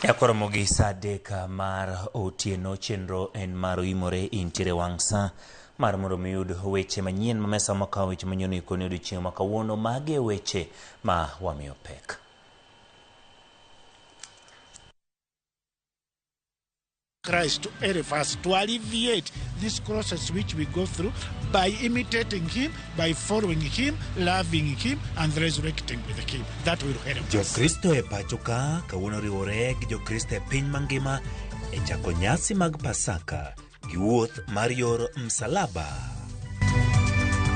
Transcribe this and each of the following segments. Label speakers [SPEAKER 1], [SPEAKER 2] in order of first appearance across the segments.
[SPEAKER 1] Yakoromogi sadeka mar otieno chenro en mar imore intiere wangsa mar mondo miyud weche manyien mamesa makawo weche manyien ikoni odiochieng' ma kawuono mage weche ma wamiyo pek.
[SPEAKER 2] Christ to help us to alleviate this process which we go through by imitating him, by following him, loving him, and resurrecting with him. That will help us.
[SPEAKER 3] Jo-Kristo e pacho ka kawuono riwore gi Jo-Kristo e piny mangima e chako nyasi mag Pasaka gi wuoth mar yor msalaba.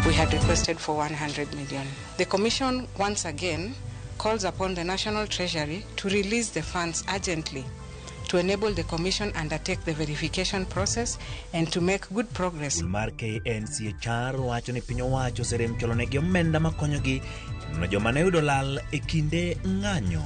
[SPEAKER 4] We had requested for 100 million. The Commission once again calls upon the National Treasury to release the funds urgently to enable the Commission undertake the verification process and to make good progress.
[SPEAKER 3] Mar KNCHR wacho ni piny owacho serem cholonegi omenda makonyogi no joma ne yudo lal e kinde ng'anyo.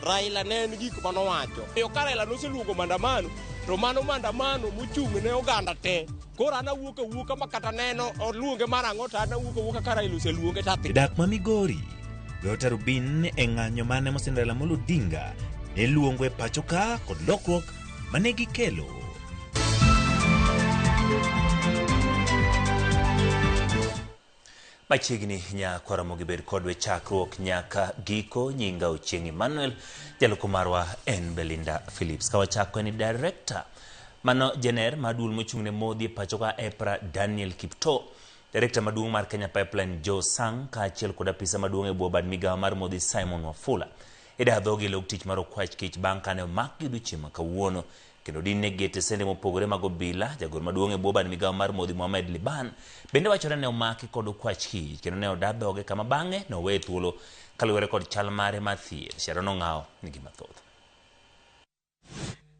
[SPEAKER 5] Raila ne en gik manowacho. Yo ka Raila noseluongo mandamano, to mano mandamano mochung' ne oganda te. Koro an awuok makata neno oluonge mar ang'o to an awuok ka Raila oseluonge tathi.
[SPEAKER 3] Dak ma Migori Gota Rubin e ng'anyo mane Raila Amolo Odinga ne luongo e pacho ka kod lokruok mane gikelo.
[SPEAKER 1] Machiegni Nyakoromogi bed kodwe chakruok nyaka giko. Nyinga Ochieng' Emmanuel, jaloko marwa en Belinda Phillips. Kawachako ni director mano jener maduong' mochung'ne modhi e pacho ka EPRA Daniel Kipto, director maduong' mar Kenya Pipeline Joe Sang, kaachiel kod apisa maduong' e bwo bad migawo mar modhi Simon Wafula ida dhogi lok tich mar okwach kich bang' kane omak gi odiochieng' ma kawuono kendo din ne gete sende mopogore mag obila. Jagoro maduong' e bwo bad migawo mar modhi Mohamed Liban bende wachore ne omaki kod okwach kich kendo ne oda dhoge kama bang'e nowe thuolo kaluwore kod chal mare mar thieth. Sharon Ong'aw nigi mathoth.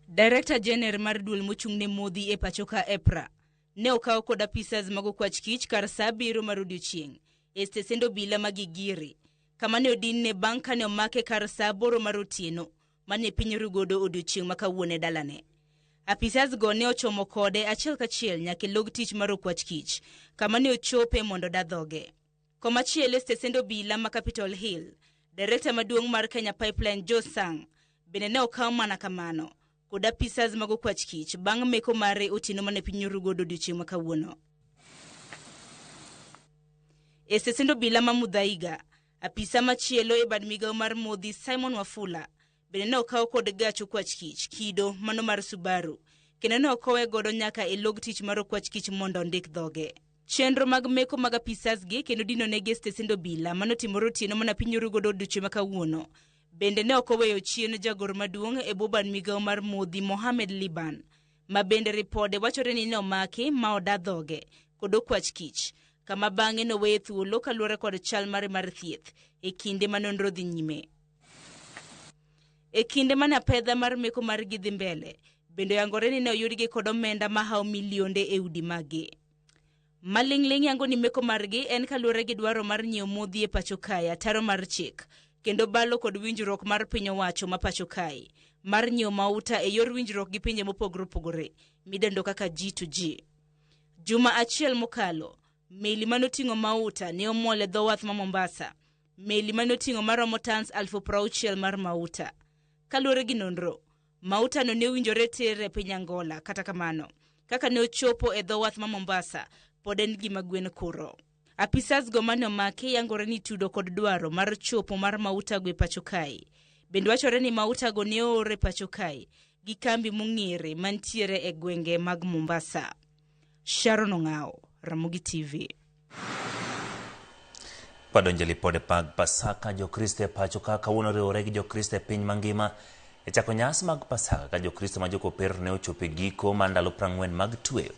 [SPEAKER 6] Director General mar duol mochung'ne modhi e pacho ka EPRA ne okawo kod apisas mag okwach kich kar saa 7 mar odiochieng' e stesend obila mag Igiri kama ne odin ne bang' kane omake kar saa 8 mar otieno mane piny rugodo odiochieng' ma kawuono e dalane. Apisas go ne ochomo kode achiel kachiel nyaka log tich mar okwach kich kama ne ochope mondo da dhoge. Komachielo e stesend obila ma Capitol Hill, director maduong' mar Kenya Pipeline Joe Sang bende ne okawo mana kamano kod apisas mag okwach kich bang' meko mare otieno mane piny rugodo odiochieng' ma kawuono. E stesend obila ma Muthaiga, apisa machielo e bad migawo mar modhi Simon Wafula bende ne okawo kod gach okwach kich kido mano mar Subaru kendo ne okowe godo nyaka e log tich mar okwach kich mondo ondik dhoge. Chenro mag meko mag apisas gi kendo dino negi stesend obila mano timore otieno mana piny rugodo odiochieng' ma kawuono bende ne okoweyo chien jagoro maduong' e bwo bad migawo mar modhi Mohamed Liban ma bende ripode wachore ni ne omaki ma oda dhoge kod okwach kich kama bang'e noweye thuolo kaluwore kod chal mare mar thieth e kinde ma nonro dhi nyime. E kinde mane apedha mar meko mar gi dhi mbele bende yangore ni ne oyudgi kod omenda mahawo milionde e udi magi. Maling'ling' yango ni meko margi en kaluwore gi dwaro mar nyiewo modhi e pacho kae ataro mar chik kendo balo kod winjruok mar piny owacho ma pacho kae mar nyiewo mauta e yor winjruok gi pinje mopogore opogore midendo kaka G2G. Juma achiel mokalo, meli manoting'o mauta ne omol e dho wath ma Mombasa, meli manoting'o maromo tons 60,000 mar mauta. Kaluwore gi nonro, mauta no ne winjore tere e piny Angola, kata kamano kaka ne ochopo e dho wath ma Mombasa pod en gima gwen kuro. Apisas go mane omaki yangore ni tudo kod dwaro mar chopo mar mauta go e pacho kae. Bende wachore ni mauta go ne oore pacho kae gi kambi mong'ere mantiere e gwenge mag Mombasa. Sharon Ong'aw, Ramogi TV.
[SPEAKER 1] Padonje lipode pag Pasaka. Jo-Kristo e pacho ka kawuono riwore gi Jo-Kristo e piny mangima e chako nyasi mag Pasaka ka Jo-Kristo ma jokopere ne ochopo e giko mar ndalo 40 mag tweyo.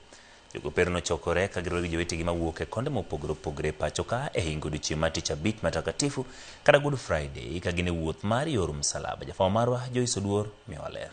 [SPEAKER 1] Jokopere nochokore ka giriwore gi jowetegi mawuok e konde mopogore opogore e pacho ka e hingo odiochieng' mar Tich Abich matakatifu kata Good Friday ka gin e wuoth mar yor msalaba. Jafwambo marwa Joyce Oduor miyowa ler.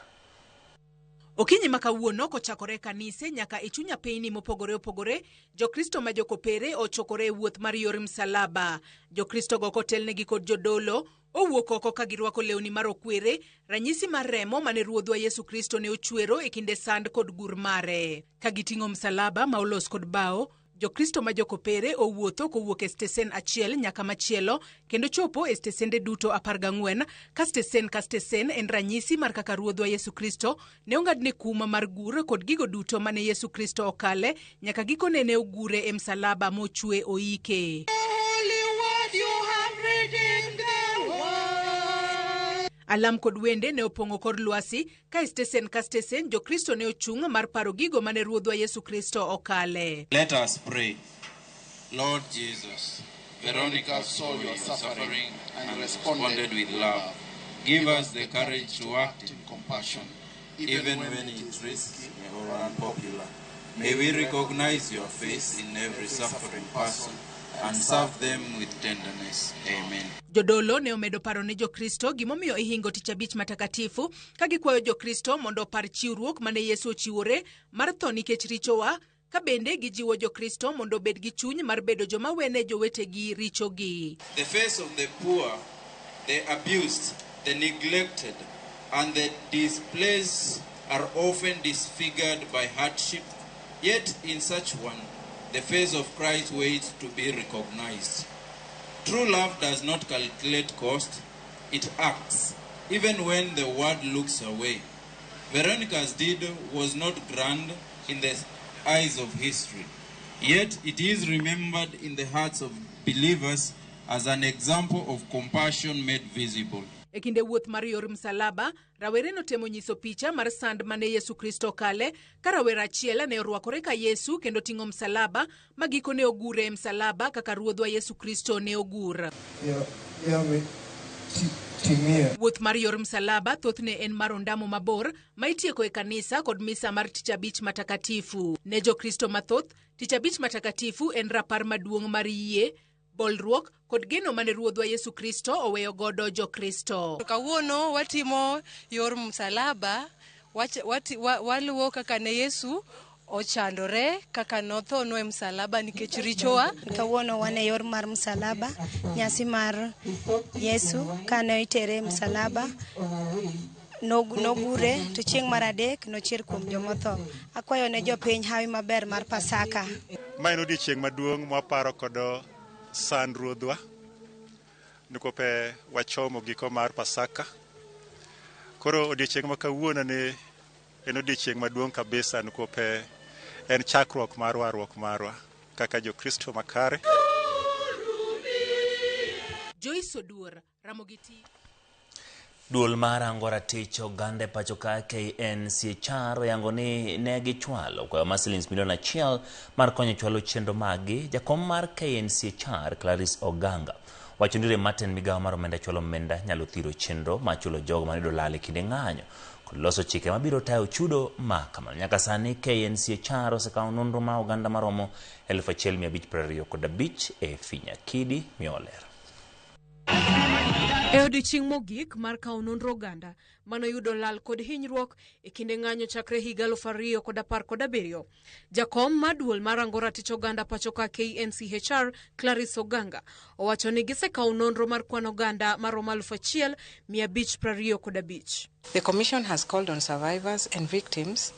[SPEAKER 7] Okinyi makawuono kochakore kanise nyaka e chunya piny mopogore opogore, Jo-Kristo ma jokopere ochokore e wuoth mar yor msalaba. Jo-Kristo go kotelnegi kod jodolo owuok oko ka girwako lewni mar okwere, ranyisi mar remo mane Ruodhwa Yesu Kristo ne ochwero e kinde sand kod gur mare. Ka giting'o msalaba ma olos kod bao, Jokristo ma jokopere owuotho kowuok e stesen achiel nyaka machielo kendo chopo e stesende duto 14 ka stesen en ranyisi mar kaka Ruodhwa Yesu Kristo ne ong'adne kum mar gur kod gigo duto mane Yesu Kristo okale nyaka gikone ne ogure e msalaba mochwe oike. Alam kod wende ne opong'o kor lwasi ka stesen ka stesen Jokristo ne ochung' mar paro gigo mane Ruodhwa Yesu Kristo okale.
[SPEAKER 8] Let us pray. Lord Jesus, Veronica saw your suffering and responded with love. Give us the courage to act in compassion, even when it is risky or unpopular. May we recognize your face in every suffering person and serve them with tenderness. Amen.
[SPEAKER 7] Jodolo ne omedo paro ne Jokristo gimomiyo ihingo tich abich matakatifu ka gikwayo Jokristo mondo opar chiwruok mane Yesu ochiwore mar tho nikech richowa, ka bende gijiwo Jokristo mondo bed gi chuny mar bedo joma wene jowetegi richogi.
[SPEAKER 8] The face of the poor, the abused, the neglected, and the displaced are often disfigured by hardship, yet in such one, the face of Christ waits to be recognized. True love does not calculate cost, it acts, even when the world looks away. Veronica's deed was not grand in the eyes of history, yet it is remembered in the hearts of believers as an example of compassion made visible.
[SPEAKER 7] E kinde wuoth mar yor msalaba, rawere notemo nyiso picha mar sand mane Yesu Kristo kale, ka rawera achiel ne orwakore ka Yesu kendo ting'o msalaba, ma giko ne ogure e msalaba kaka Ruodhwa Yesu Kristo ne ogur. Wuoth mar yor msalaba thothne en mar ondamo mabor ma itieko e kanisa kod misa mar tich abich matakatifu. Ne Jokristo mathoth, tich abich matakatifu en rapar maduong' mar yie, bolruok kod geno mane Ruodhwa Yesu Kristo oweyo godo Jokristo.
[SPEAKER 4] Kawuono watimo yor msalaba, waluwo kaka ne Yesu ochandore, kaka notho no e msalaba nikech richowa.
[SPEAKER 9] Kawuono wane yor mar msalaba, nyasi mar Yesu kane itere msalaba nogure to chieng' mar adek nochier kuom jomotho. Akwayo ne jopiny hawi maber mar Pasaka.
[SPEAKER 10] Ma en odiechieng' maduong' mwaparo kodo sand Ruodhwa nikope wachomo giko mar Pasaka. Koro odiechieng' ma kawuono ne en odiechieng' maduong' kabisa nikope en chakruok mar warruok marwa kaka Jokristo makare.
[SPEAKER 7] Joyce Oduor, Ramogiti.
[SPEAKER 1] Duol mar Angora Tich oganda pacho ka KNCHR oyango ni ne gichwalo kwa masilins milion 1 mar konyo chwalo chenro magi. Jakom mar KNCHR Clarice Oganga wacho ni Martin migawo mar omenda chwalo omenda nyalo thiro chenro machulo jogo manido lale kinde ng'anyo kod loso chike mabiro tayo chudo ma kamano. Nyaka sani KNCHR osekawo nonro ma oganda maromo 1525 e Finya Kidi Mioler.
[SPEAKER 11] E odiechieng' mogik mar kawo nonro oganda manoyudo lal kod hinyruok e kinde ng'anyo chakre higa 2017, jakom mar duol mar Angora Tich oganda pacho ka KNCHR Clarice Oganga owacho ni gisekawo nonro mar kwan oganda maromo 1525.
[SPEAKER 4] The Commission has called on survivors and victims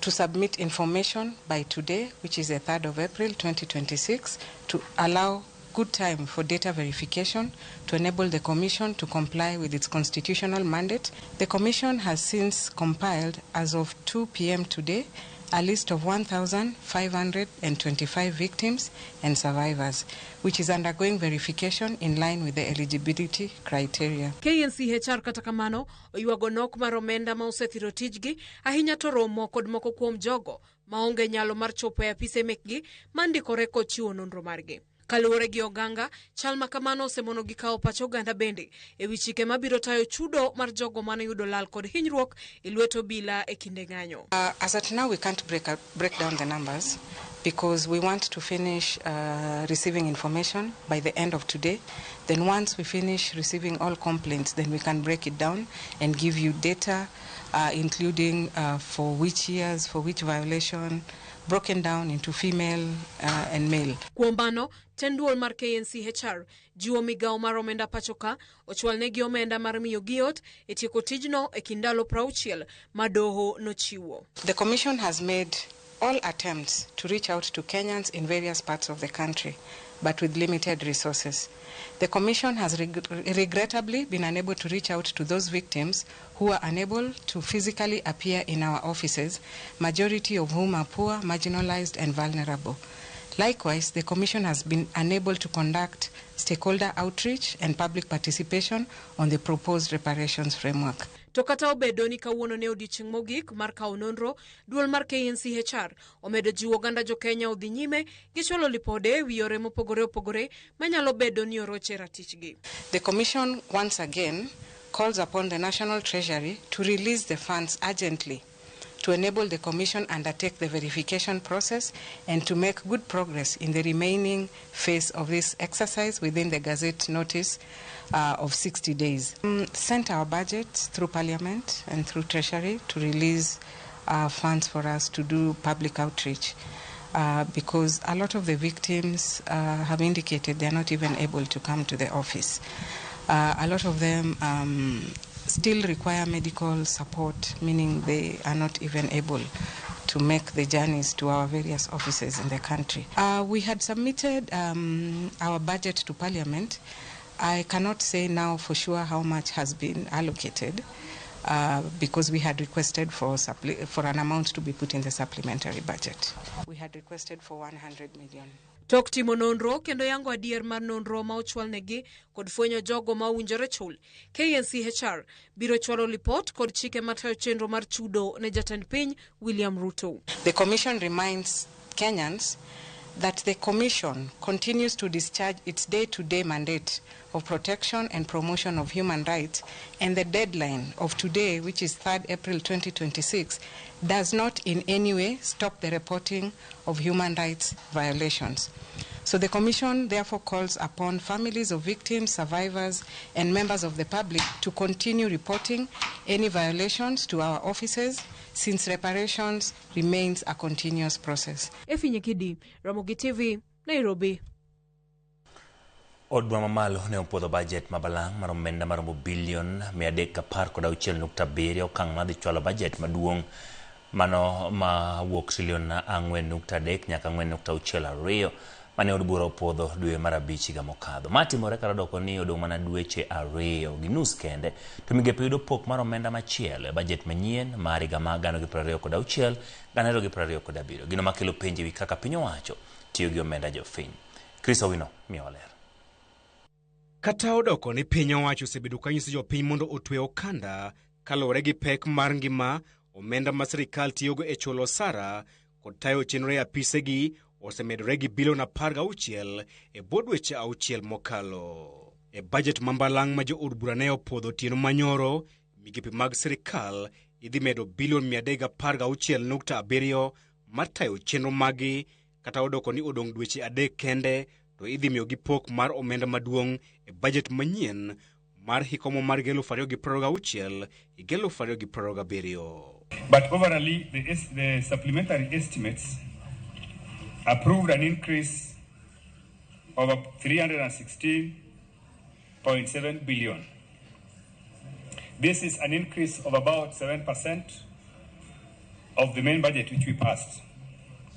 [SPEAKER 4] to submit information by today, which is the 3rd of April 2026, to allow good time for data verification to enable the Commission to comply with its constitutional mandate. The Commission has since compiled, as of 2 p.m. today, a list of 1,525 victims and survivors, which is undergoing verification in line with the eligibility criteria.
[SPEAKER 11] KNCHR kata kamano oywago nok mar omenda ma osethiro tijgi ahinya to romo kod moko kuom jogo maonge nyalo mar chopo e apise mekgi mandikore kod chiwo nonro margi. Kaluwore gi Oganga, chal ma kamano osemono gi kawo pach oganda bende e wi chike mabiro tayo chudo mar jogo mane yudo lal kod hinyruok e lwet obila e kinde ng'anyo.
[SPEAKER 4] As at now, we can't break down the numbers because we want to finish receiving information by the end of today. Then once we finish receiving all complaints, then we can break it down and give you data, including for which years, for which violation, broken down into female and male.
[SPEAKER 11] Kuombano, tenduol mar KNCHR, jiwo migawo mar omenda pachoka, ochwal negi omenda mar miyo giot, e tieko tijno e kindalo 60 ma doho nochiwo.
[SPEAKER 4] The Commission has made all attempts to reach out to Kenyans in various parts of the country, but with limited resources. The Commission has regrettably been unable to reach out to those victims who are unable to physically appear in our offices, majority of whom are poor, marginalized, and vulnerable. Likewise, the Commission has been unable to conduct stakeholder outreach and public participation on the proposed reparations framework.
[SPEAKER 11] To kata obedo ni kawuono ne odiochieng' mogik mar kawo nonro, duol mar KNCHR omedo jiwo oganda jo Kenya odhi nyime gi chwalo lipode wi yore mopogore opogore manyalo bedo ni oroche ratichgi.
[SPEAKER 4] The Commission once again calls upon the National Treasury to release the funds urgently to enable the Commission undertake the verification process and to make good progress in the remaining phase of this exercise within the Gazette notice of 60 days. Sent our budget through Parliament and through Treasury to release funds for us to do public outreach because a lot of the victims have indicated they are not even able to come to the office. A lot of them still require medical support, meaning they are not even able to make the journeys to our various offices in the country. We had submitted our budget to Parliament. I cannot say now for sure how much has been allocated because we had requested for an amount to be put in the supplementary budget. We had requested for 100 million.
[SPEAKER 11] Tok timo nonro kendo yango adier mar nonro ma ochwal negi kod fwenyo jogo ma owinjore chul. KNCHR biro chwalo lipot kod chike matayo chenro mar chudo ne jatend piny William Ruto.
[SPEAKER 4] The Commission reminds Kenyans that the Commission continues to discharge its day-to-day mandate of protection and promotion of human rights, and the deadline of today, which is 3rd April 2026, does not in any way stop the reporting of human rights violations. So the Commission therefore calls upon families of victims, survivors, and members of the public to continue reporting any violations to our offices, since reparations remains a continuous process.
[SPEAKER 11] Efinye Kidi, Ramogi TV, Nairobi.
[SPEAKER 1] Od bura mamalo ne opwodho budget mabalang' mar omenda maromo bilion 316.7 okang' madhi chwalo budget maduong' mano ma wuok trilion 4.3 nyaka 4.62 mane od bura opwodho dwe mar abich higa mokadho. Matimore kar doko ni odong' mana dweche 2 gi nus kende to migepe yudo pok mar omenda machielo e budget manyien mar higa mar 2026 2027. Gino makelo penjo wi kaka piny owacho tiyo gi omenda jofiny. Chris Owino miyo ler.
[SPEAKER 12] Kata odoko ni piny owacho osebedo ka nyiso jopiny mondo otwe okanda kaluwore gi pek mar ngima, omenda ma sirikal tiyogo e chulo osara kod tayo chenro e apisegi osemedore gi bilion 16 e bwo dweche 6 mokalo. E budget mambalang' ma jo od bura ne opwodho otieno manyoro, migepe mag sirikal idhi medo bilion 316.7 mar tayo chenro magi, kata odoko ni odong' dweche 3 kende to idhi miyo gi pok mar omenda maduong' e budget manyien mar hikomo mar 2026 2027.
[SPEAKER 13] But overall, the supplementary estimates approved an increase of 316.7 billion. This is an increase of about 7% of the main budget which we passed.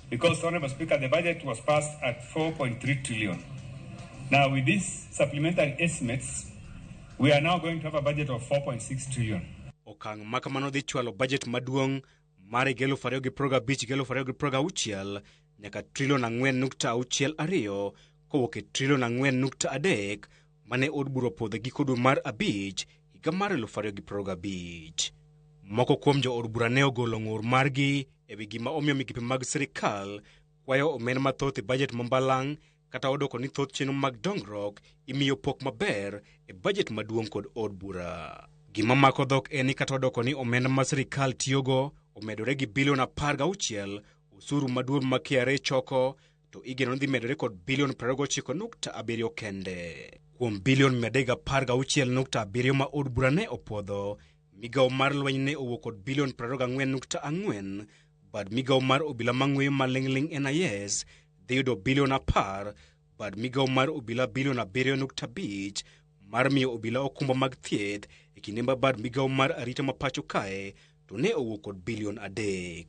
[SPEAKER 13] Because, Honorable Speaker, the budget was passed at 4.3 trillion. Now, with these supplementary estimates, we are now going to have a budget of 4.6 trillion.
[SPEAKER 12] Okang' makamano dhi chwalo budget maduong' mar 2025-2026 nyaka trilion 4.62 kowuok e trilion 4.3 mane od bura opwodho giko dwe mar abich higa mar 2025. Moko kuom jo od bura ne ogolo ng'ur margi e wi gima omiyo migepe mag sirikal kwayo omenda mathoth e budget mambalang' kata odoko ni thoth chenro mag dongruok imiyo pok maber e budget maduong' kod od bura. Gima mako dhok en ni kata odoko ni omenda ma sirikal tiyogo omedore gi bilion 16 osuru maduong' ma KRA choko, to igeno dhi medore kod bilion 29.7 kende. Kuom bilion 316.7 ma od bura ne opwodho, migawo mar lweny ne owuok kod bilion 24.4, bad migawo mar obila mang'weyo maling'ling' NIS dhi yudo bilion 10, bad migawo mar obila bilion 7.5 mar miyo obila okumba mag thieth e kinde ma bad migawo mar arita ma pacho kae to ne owuok kod bilion 3.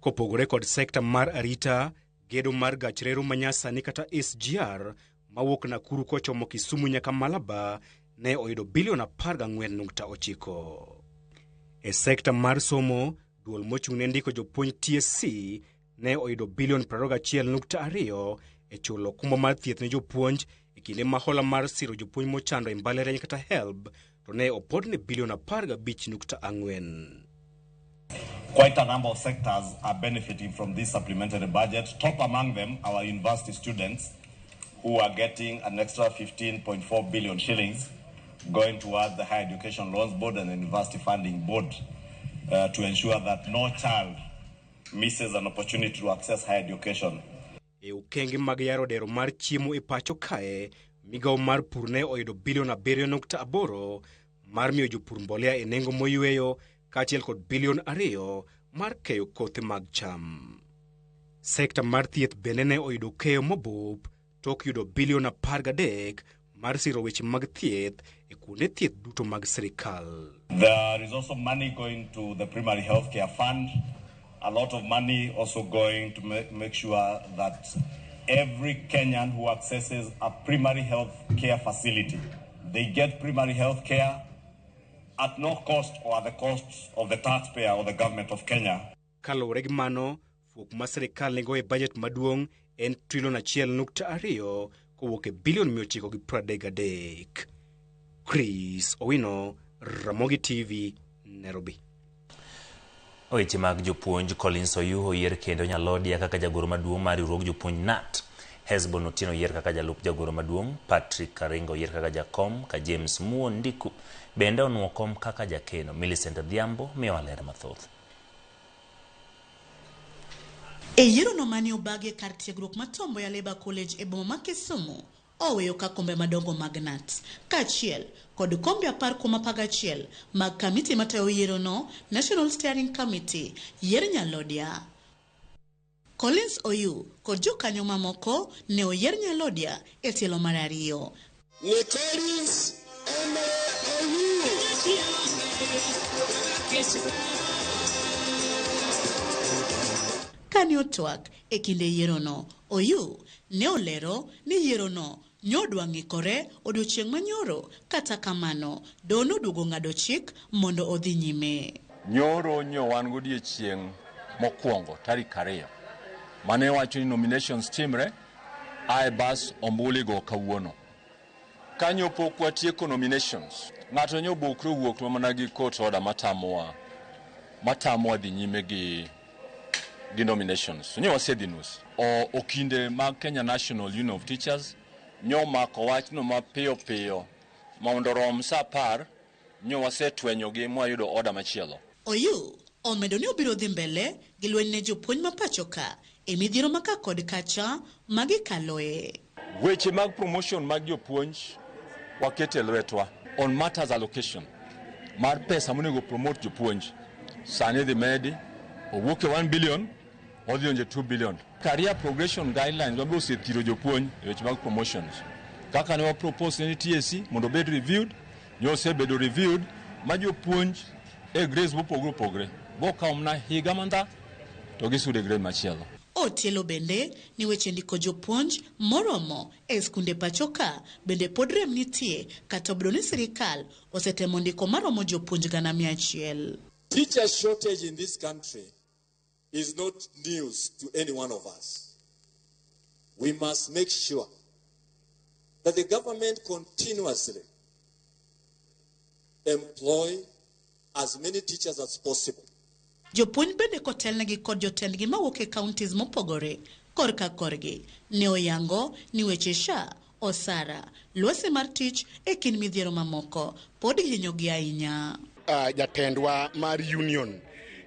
[SPEAKER 12] Kopogore kod sekta mar arita, gedo mar gach reru manyasani kata SGR mawuok Nakuru kochomo Kisumu nyaka Malaba ne oyudo bilion 14.9. E sekta mar somo, duol mochung'ne ndiko jopuonj TSC ne oyudo bilion 21.2 e chulo okumba mar thieth ne jopuonj e kinde ma hola mar siro jopuonj mochando e mbalariany kata HELB to ne opodne bilion 15.4.
[SPEAKER 14] Quite a number of sectors are benefiting from this supplementary budget. Top among them, our university students, who are getting an extra 15.4 billion shillings going towards the Higher Education Loans Board and the University Funding Board to ensure that no child misses an opportunity to access higher education.
[SPEAKER 12] E ukenge mag yaro dero mar chiemo e pacho kae, migao mar pur ne oyudo bilion 7.8 mar miyo jopur mbolea e nengo moyweyo kaachiel kod bilion 2 mar keyo kothe mag cham. Sekta mar thieth bende ne oyudo keyo mobup tok yudo bilion 13 mar siro weche mag thieth e kuonde thieth duto mag sirikal.
[SPEAKER 14] There is also money going to the primary healthcare fund. A lot of money also going to make sure that every Kenyan who accesses a primary health care facility, they get primary health care at no cost or at the cost of the taxpayer or the government of Kenya.
[SPEAKER 12] Kalore gi mano, fuok ma sirikal nego e budget maduong' en trilion 1.2 kowuok e bilion 933. Chris Owino, Ramogi TV, Nairobi.
[SPEAKER 1] Weche mag jopuonj Collins Oyuu oyier kendo Nyalodia kaka jagoro maduong' mar riwruog jopuonj NAT. Hesbon Otieno oyier kaka jalup jagoro maduong', Patrick Karengo oyier kaka jakom, ka James Muo Ndiku bende onuo kom kaka jakeno. Millicent Adhiambo miyo alera mathoth.
[SPEAKER 15] E yiero no mane obagi kar tiegruok matombo ya Labour College e boma ma Kisumu, oweyo ka kombe madongo mag NAT, kaachiel kod kombe 11 mag kamiti matayo yiero no, National Steering Committee, yier Nyalodia. Collins Oyuu kod jokanyo mamoko ne oyier Nyalodia e tielo mar ariyo.
[SPEAKER 16] Ne Collins Oyuu.
[SPEAKER 15] Kane otwak e kinde yiero no, Oyuu ne olero ni yiero no nyodwa ng'ikore odiochieng' manyoro, kata kamano dono duogo ng'ado chik mondo odhi nyime.
[SPEAKER 17] Nyoro wan godiochieng' mokwongo tarik 2 mane wacho ni nominations timre ae bas ombuli go kawuono. Kanyo pok watieko nominations, ng'ato nyobokre wuok mana gi court order matamowa dhi nyime gi nominations. Nyo wasedhi nus. Okinde mag Kenya National Union of Teachers nyo mako wachno mapiyo mondo rom sa 10 nyo wasetwenyogi mwayudo order machielo.
[SPEAKER 15] Oyuu omedo ni obiro dhi mbele gi lweny ne jopuonj ma pacho ka e midhiero maka kod kacha magi kaloe.
[SPEAKER 17] Weche mag promotion mag jopuonj wakete lwetwa on matters allocation mar pesa monego promote jopuonj. Sani dhi medi owuok e 1 billion odhi onje 2 billion. Career progression guidelines wabe osethiro jopuonj e weche mag promotions. Kaka ne wa propose ni TSC mondo bed reviewed, nyo osebedo reviewed ma jopuonj e grades mopogre bokawo mana higa manda to gisude grade machielo.
[SPEAKER 15] Otielo bende ni weche ndiko jopuonj moromo e skunde pacho ka bende pod rem nitie, kata obedo ni sirikal osetemo ndiko maromo jopuonj 100,000.
[SPEAKER 16] Teacher shortage in this country is not news to any one of us. We must make sure that the government continuously employ as many teachers as possible.
[SPEAKER 15] Jopuonj bende kotelnegi kod jotendgi mawuok e counties mopogore korka korgi ne oyango ni weche SHA, osara, lwase mar tich e kind midhiero mamoko pod hinyogi ahinya.
[SPEAKER 18] Jatendwa mar union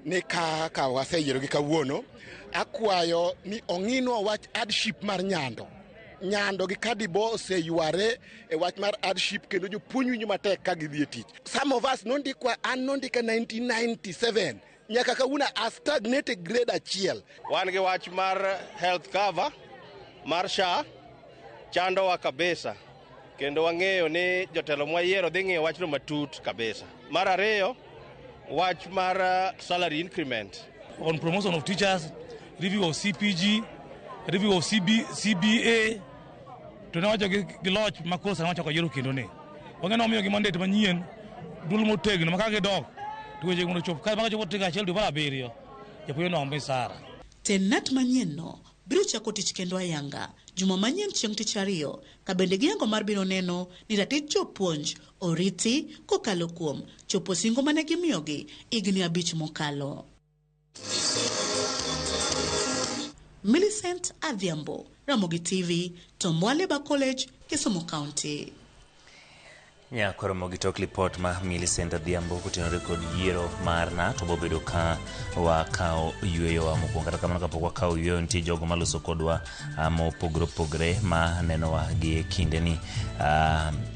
[SPEAKER 18] ne kaka waseyiero gi kawuono, akwayo ni ong'inwa wach hardship mar Nyando gi Kadibo oseyuare e wach mar hardship kendo jopuonj winjo matek ka gidhi e tich. Some of us nondika 1997 nyaka kawuono a stagnated grade 1.
[SPEAKER 5] Wan gi wach mar health cover mar SHA chandowa kabisa, kendo wang'eyo ni jotelo mwayiero dhi ng'iyo wachno matut kabisa. Mar ariyo, wach mar salary increment
[SPEAKER 19] on promotion of teachers, review of CPG, review of CBA. Tunawacha giloch makosa nawacha kwa yero kendo ne. Wangena omiyo gi mandate manyien dul motegno makage dog. Tuweje ngono chop ka maka chop tiga chel du bala beriyo. Japuyo no ombe sara.
[SPEAKER 15] Tenat manyien no biro chako tich kendo ayanga juma manyien chieng' tich ariyo ka bende giyango mar biro neno ni ratich jopuonj oriti kokalo kuom chopo singo mane gimiyogi igni 5 mokalo. Millicent Adhiambo, Ramogi TV, Tomwaleba College, Kisumu County.
[SPEAKER 1] Nyakoromogi tok report ma Millicent Adhiambo kutenore kod yiero marna to bobedo ka wakao yueyo wa mokwongo kata kamano kapok wakao yueyo nitie jogo maloso kodwa mopogre ma nenowa gi kinde ni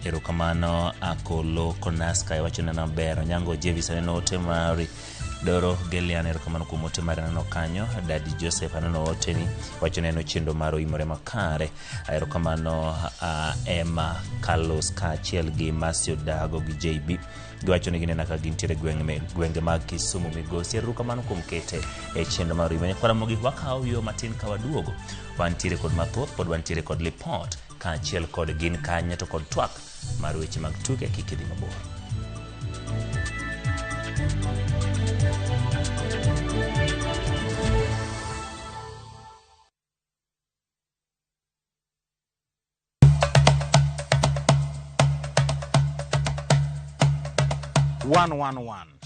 [SPEAKER 1] erokamano Akolo Konaska iwacho nena ber Onyango Jevis aneno ote mari Doro Gelian erokamano kuom ote mare neno kanyo Daddy Joseph aneno ote ni wacho neno chendo mar oimore makare erokamano Emma Carlos Kachiel gi Masio Dago gi JB giwacho ni ginena ka gintiere gwenge mag Kisumu Migosi erokamano kuom kete chendo mar oimore Kwaramogi wakao yo matin ka waduogo wantiere kod mathoth pod wantiere kod report Kachiel kod gin kanye to kod twak mar weche mag tuke kikidhi mabor.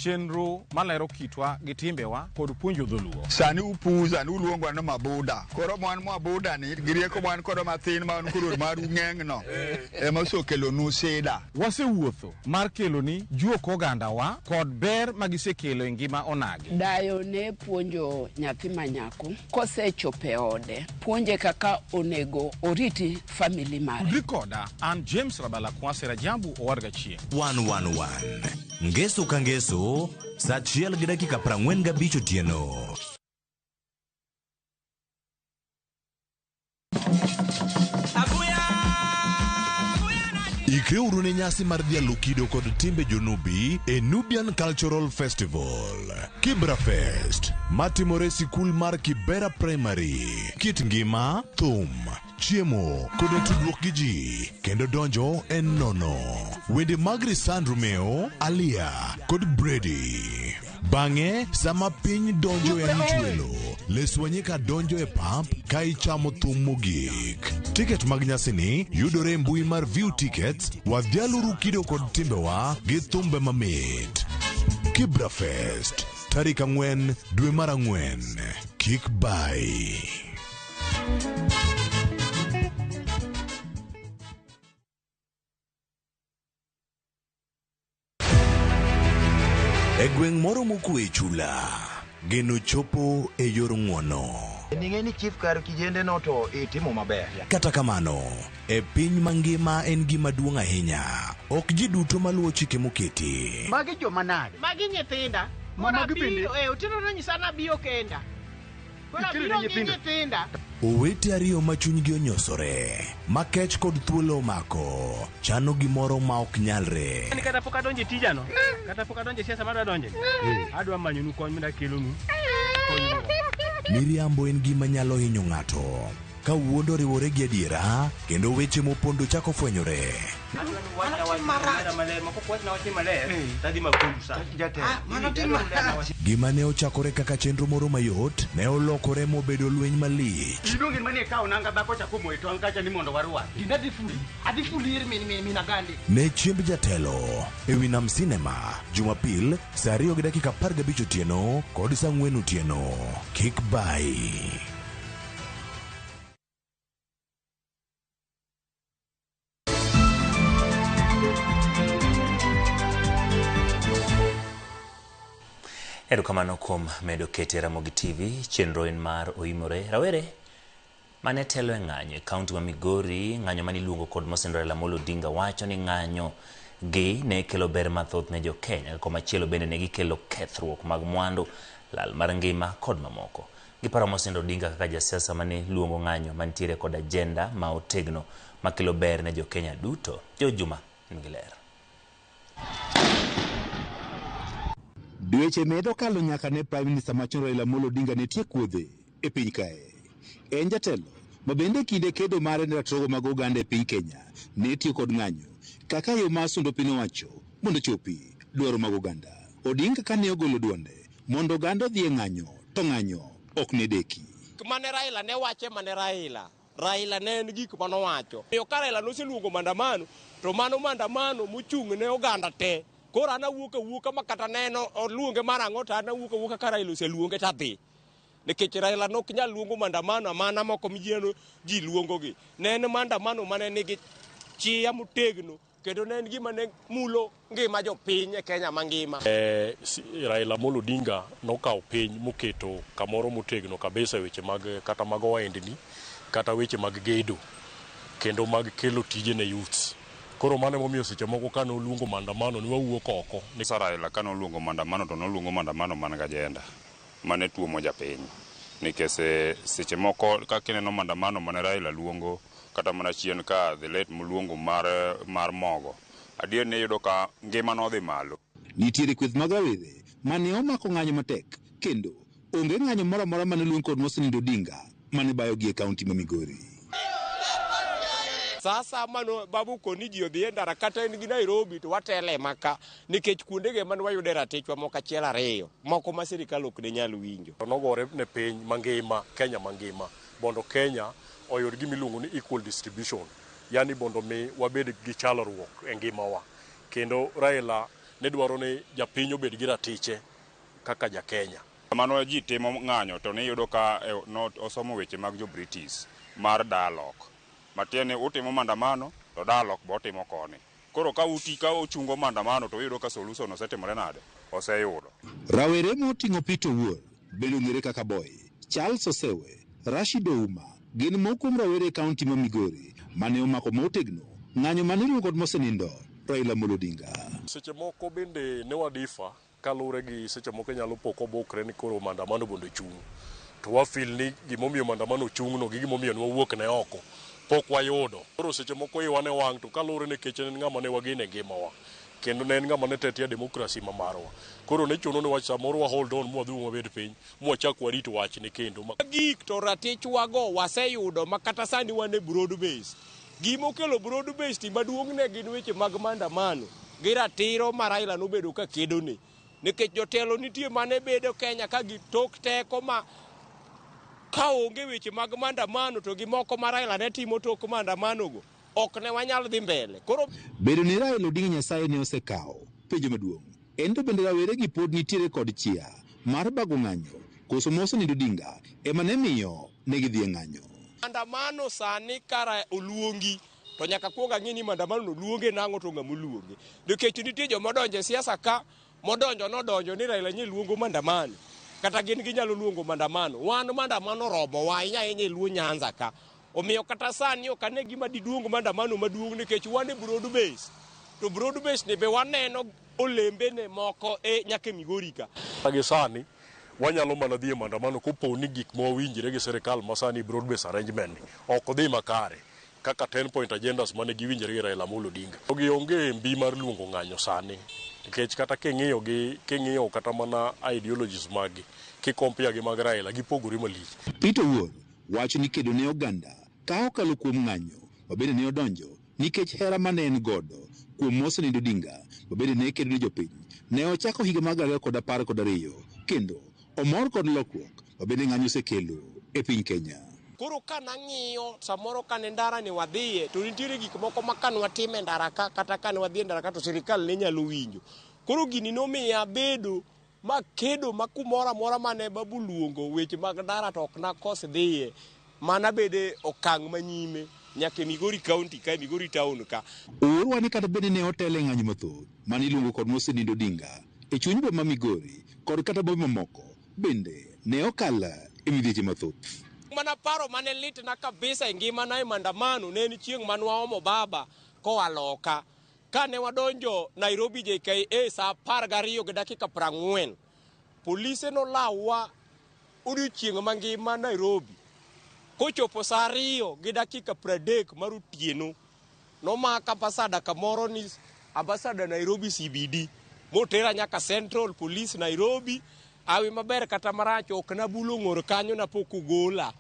[SPEAKER 20] Chenro malero kitwa gi timbewa kod puonjo dholuo.
[SPEAKER 21] Sani upuza ni uluongwa no mabuda. Koro mwan mabuda ni girieko mwan kod mathin ma koro mar ung'engno. Ema sokelo nu seda.
[SPEAKER 20] Wasewuotho mar kelo ni juok oganda wa kod ber magisekelo e ngima onagi.
[SPEAKER 22] Dayo ne puonjo nyathi manyako kosechope ode. Puonje kaka onego oriti family mare.
[SPEAKER 20] Rikoda an James Rabala Kwasera Jambu owarga chie.
[SPEAKER 23] 111 Ngeso ka ngeso, saa 1:45 otieno. Ikre uru ne nyasi mar dhialo kido kod timbe jonubi e Nubian Cultural Festival. Kibra Fest, matimore sikul mar Kibera Primary. Kit ngima, thum, chiemo, koda tudruok gi ji, kendo donjo en nono. Wende mag San Romeo, Alia, kod Brady. Bang'e, sama piny donjo e chwelo, Leswanyika donjo e pap ka ichamo thum mogik. Tiket mag nyasini yudore e mbui mar View Tickets, wadhialuru kido kod timbewa gi thumbe mamit. Kibra Fest, tarik 4 dwe mar 4. Kik bai. E gweng' moro mokwe chula, geno chopo e yor ng'wono.
[SPEAKER 24] Ning'e ni chief kar kijende no to itimo maber.
[SPEAKER 23] Kata kamano, e piny mangima en gima duong' ahinya. Ok ji duto maluwo chike moketi.
[SPEAKER 24] Magi joma nade?
[SPEAKER 25] Magi nyithinda.
[SPEAKER 24] Magi bende.
[SPEAKER 25] Otino no nyisana biyo kenda. Kora biro gi nyithinda.
[SPEAKER 23] Owete ariyo ma chunygi onyosore, ma kech kod thuolo omako, chano gimoro ma ok nyalre.
[SPEAKER 25] Ni kata pok adonje tijano, kata pok adonje siasa mar adonje. Adwa manyonu kony mina kelonu.
[SPEAKER 23] Miriambo en gima nyalo hinyo ng'ato. Ka wuondo riwore gi adiera, kendo weche mopondo chako fwenyore. Gima ne ochakore kaka chenro moro mayot, ne olokore mobedo lweny malich.
[SPEAKER 24] Idonge manie kao nanga dhako chako moyo tong' kacha ni mondo warwa. Adi fulir mina gandi.
[SPEAKER 23] Ne chiemb jatelo, e wi Nam Cinema, Jumapil, saa 2:15 otieno, kod saa 4 otieno. Kik bai.
[SPEAKER 1] Erokamano kuom medo kete Ramogi TV, chenro en mar oimore. Rawere mane telo e ng'anyo e kaunti ma Migori, ng'anyo mani luongo kod Mosendore Lamolo Odinga wacho ni ng'anyo gi ne kelo ber mathoth ne jo Kenya, koma chielo bende ne gikelo kethruok mag mwandu, lal mar ngima kod mamoko. Giparo Mosendore Odinga kaka jasiasa mane luongo ng'anyo mantiere kod agenda ma otegno makelo ber ne jo Kenya duto. Jo Juma Ngilera.
[SPEAKER 2] Dweche medo kalo nyaka ne Prime Minister machon Raila Amolo Odinga ne tie kuodhe e piny kae. En jatelo ma bende kinde kedo mare ne ratiro mag oganda e piny Kenya ne tiyo kod ng'anyo kaka yo mar sundo piny owacho mondo chopi dwaro mag oganda. Odinga kane ogolo duonde mondo oganda odhi e ng'anyo, to ng'anyo ok ne deki.
[SPEAKER 5] Mane Raila ne wache mane Raila ne en gik manowacho. Yo ka Raila noseluongo mandamano, to mano mandamano mochung' ne oganda te. Koro an awuok ma kata neno oluonge mar ang'o to an awuok ka Raila oseluonge to adhi. Nikech Raila nok nyal luongo mandamano amana moko mijieno ji luongogi. Ne en mandamano mane nigi chia motegno kendo ne en gima ne mulo ngima jopiny e Kenya mangima.
[SPEAKER 3] Raila Amolo Odinga nokawo piny moketo kamoro motegno kabisa weche mag kata mag ohendni kata weche mag gedo kendo mag kelo tije ne youths. Koro mane momiyo seche moko kane oluongo mandamano ni wawuok oko.
[SPEAKER 6] Raila kane oluongo mandamano to noluongo mandamano man gi ajenda mane tuomo japiny. Nikech seche moko kaka ineno mandamano mane Raila luongo kata mana chien ka the late muluongo mar mogo. Adier ne yudo ka ngima no dhi malo.
[SPEAKER 2] Nitiere kweth mag rawere mane omako ng'anyo matek kendo onge ng'anyo moro amora mane luong kod Mosenindo Odinga mane bayo gi e kaunti ma Migori.
[SPEAKER 5] Sasa mano babu koni ji odhi e ndara kata en gi Nairobi to watele maka nikech kuondege mane wayude ratichwa moko achiel ariyo moko ma sirikal ok ne nyal winjo.
[SPEAKER 3] Nogore ne piny mangima, Kenya mangima, mondo Kenya oyud gimiluongo ni equal distribution, yani mondo mi wabed gi chalruok e ngimawa. Kendo Raila ne dwaro ni japiny obed gi ratiche kaka ja Kenya.
[SPEAKER 6] Mano ji timo ng'anyo to ne yudo ka osomo weche mag jo British mar dialogue. Matiene utimo mandamano to dialogue bo timo koni. Koro ka ochungo mandamano to yudo ka solution osetimore nade? Oseyudo.
[SPEAKER 2] Rawere moting'o Peter Wuor bende ong'ere kaka Boy, Charles Osewe, Rashid Ouma gin moko kuom rawere e kaunti ma Migori mane omako motegno ng'anyo mane luongo kod Mosenindo Raila Amolo Odinga.
[SPEAKER 3] Seche moko bende ne wadifa kalure gi seche moko nyalo poko bokre ni koro mandamano bondo chung. To wafil ni gimomiyo mandamano chung no gi gimomiyo wawuok ne oko. Pok wayudo. Koro seche moko iwa ne wang' to kalure ni kech en ng'ama ne wagene ngimawa. Kendo ne en ng'ama ne tetia demokrasi ma marwa. Koro ne chuno ni wach samoro wa hold on mwadhi wabed piny mwachak warit wach ni kendo.
[SPEAKER 5] Gik to ratichwa go waseyudo makata sani wane broad base. Gimo kelo broad base ti maduong' ne gin weche mag mandamano. Gi ratiro ma Raila nobedo ka kedo ni. Nikech jotelo nitie mane bedo Kenya ka gitok teko ma ka onge weche mag mandamano to gimoko ma Raila ne timo tok mandamano go ok ne wanyal dhi mbele. Koro
[SPEAKER 2] bedo ni Raila Odinga Nyasaye ne osekawo penjo maduong'. En to bende rawere gi pod nitiere kod chia mar bago ng'anyo koso Mosenindo Odinga ema ne miyo ne gidhi e ng'anyo.
[SPEAKER 5] Mandamano sani kara oluongi to nyaka kuonga ng'e ni mandamano no luonge nang'o to ng'ama oluonge. Nikech nitie joma donjo e siasa ka nodonjo ni Raila nye luongo mandamano. Kata gin ginyalo luongo mandamano. Wan mandamano robo wa inya luo Nyanza ka. Omiyo kata sani ok ane gima diduong mandamano maduong' nikech wan e broad base. To broad base ne be waneno olembe ne moko nyaka Migori ka.
[SPEAKER 3] Agi sani wanyalo mana dhi e mandamano kopo ni gik mowinjire gi sirikal ma sani broad base arrangement ok dhi makare kaka 10-point agendas mane giwinjire gi Raila Amolo Odinga. Gionge mbi mar luongo ng'anyo sani. Nikech kata king'iyo kata mana ideologies magi kikompia gi mag Raila gipogore malich.
[SPEAKER 2] Peter Wuor wacho ni kedo ne oganda ka okalo kuom ng'anyo mabende ne odonjo nikech hera mane en godo kuom Mosenindo Odinga mabende ne kedo ne jopiny. Ne ochako higa mag 2012 kendo omor kod lokruok mabende ng'anyo osekelo e piny Kenya.
[SPEAKER 5] Koro ka nang'iyo samoro kane ndara ni wadhiye to nitiere gik moko ma kan watime ndara ka kata kan wadhiye ndara ka to sirikal ne nyalo winjo. Koro gini nomiya bedo makedo makumora mora mane babu luongo weche mag ndara to ok nakos dhiye mana bede okang' manyime nyaka Migori County ka Migori Town ka.
[SPEAKER 2] Oorwa ni kata bende ne otele ng'anyo mathoth mane iluongo kod Mosenindo Odinga e chuny boma Migori kod kata boma mamoko bende ne okala e midhieche mathoth.
[SPEAKER 5] Mana paro mane lit na kabisa e ngima na e mandamano ne ni chieng' manwa omo baba koa loka. Kane wadonjo Nairobi JKA sa 12:40 polise no lawa odiochieng' mangima Nairobi. Kochopo sa 2:30 mar otieno nomaka ambasada kamoro ni ambasada Nairobi CBD motera nyaka Central Police Nairobi. Awi maber kata marach ok nabulo ng'or kanyo na pok ugola.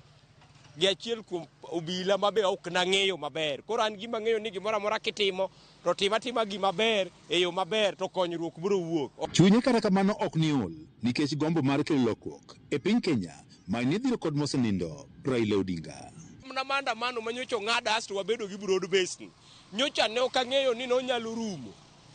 [SPEAKER 5] Gi achiel kuom obila mabe ok nang'eyo maber. Koro an gima ng'eyo ni gimoro amora kitimo to timatima gima ber e yo maber to konyruok biro wuok.
[SPEAKER 2] Chunye kata kamano ok ni ol nikech gombo mar kelo lokruok e piny Kenya ma nidhiro kod mosenindo Raila Odinga.
[SPEAKER 5] Na maandamano manyocha ng'ada asto wabedo gi broad based. Nyocha ne ok ang'eyo ni nonyalo rumo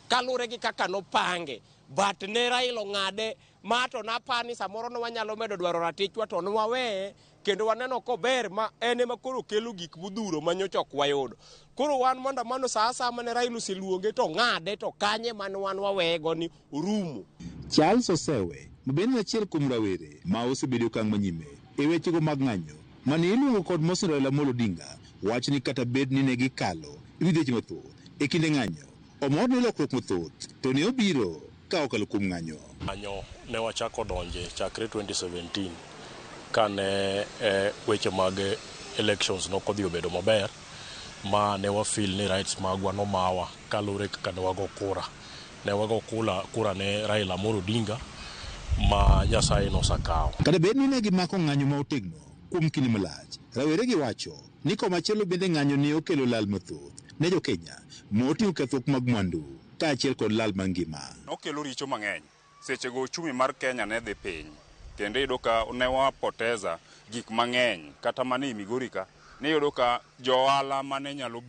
[SPEAKER 5] kalure gi kaka nopange. But ne Raila ng'ade ma to napani samoro no wanyalo medo dwaro ratichwa to nwawe kendo waneno kober ma ene ma koro kelo gik budhuro manyocha ok wayudo. Koro wan maandamano saa asama ne Raila oseluonge to ng'ade to kanye man wan wawego ni orumo.
[SPEAKER 2] Charles Osewe mabende achiel kuom rawere ma osebedo kang' manyime e wechego mag ng'anyo mane iluongo kod Moses Raila Amolo Odinga wach ni kata bed ni ne gikalo vidheche mathoth e kinde ng'anyo omor ne lokruok mathoth to ne obiro ka okalo kuom ng'anyo.
[SPEAKER 3] Ng'anyo ne wachako donje chakre 2017 kane weche mag elections nokodhi obedo maber ma ne wafil ni rights magwa nomawa kalure kaka ne wago kura. Ne wago kura ne Raila Amolo Odinga ma Nyasaye nosakawo.
[SPEAKER 2] Kata bed ni ne gimako ng'anyo ma otegno kuom kinde malach, raweregi wacho ni komachielo bende ng'anyo ne okelo lal mathoth ne jo Kenya moting'o kethruok mag mwandu kaachiel kod lal mangima.
[SPEAKER 6] Nokelo richo mang'eny. Sechego uchumi mar Kenya ne dhi piny. Kendo iyudo ka ne wapoteza gik mang'eny kata mane Migori ka ne iyudo ka johala mane nyalo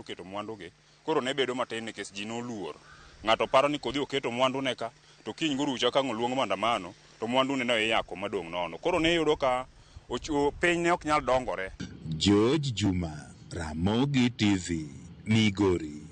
[SPEAKER 6] keto mwandugi koro ne bedo matin nikech ji noluor. Ng'ato paro ni kodhi oketo mwandu ne ka to kiny gorucha ka ng'oluong maandamano to mwandu ne iyako madong' nono. Koro ne iyudo ka piny ne ok nyal dongore.
[SPEAKER 2] George Juma, Ramogi TV, Migori.